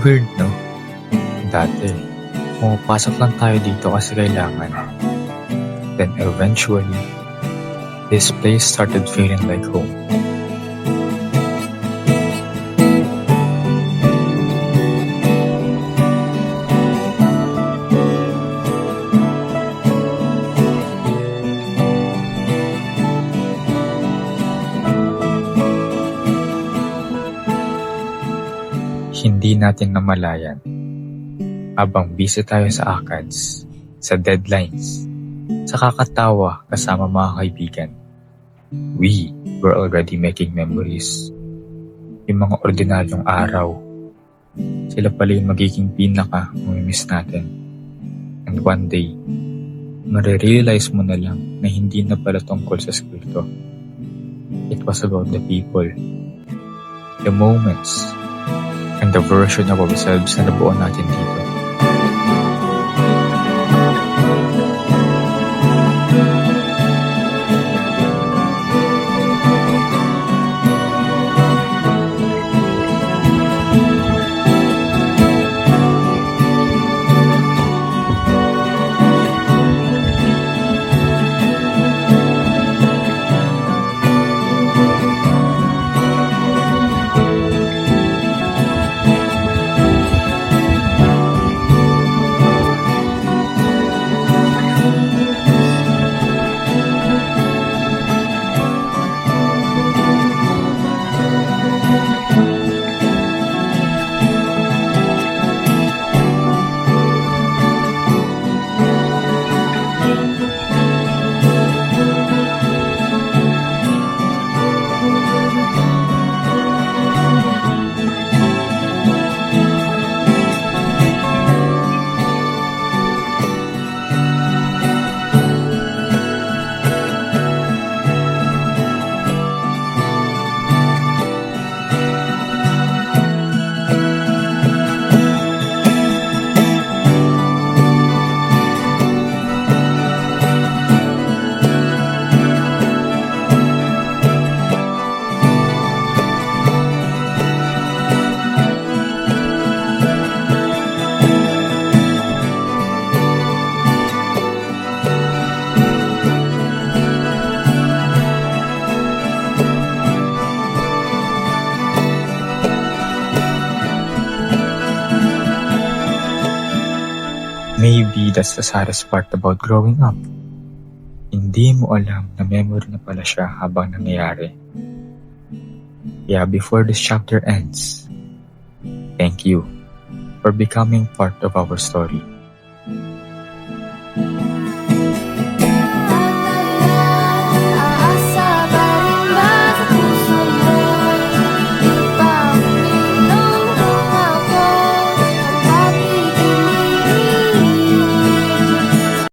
weird, no? Dati, pumapasok lang tayo dito kasi kailangan. Then eventually, this place started feeling like home. Hindi natin namalayan. Habang busy tayo sa ACADS, sa deadlines, sa kakatawa kasama mga kaibigan, we were already making memories. Yung mga ordinaryong araw, sila pala yung magiging pinaka-mamimiss natin. And one day, marirealize mo na lang na hindi na pala tungkol sa school to. It was about the people, the moments, and the version of ourselves na nabuo natin dito. Maybe that's the saddest part about growing up. Hindi mo alam na memory na pala siya habang nangyayari. Yeah, before this chapter ends, thank you for becoming part of our story.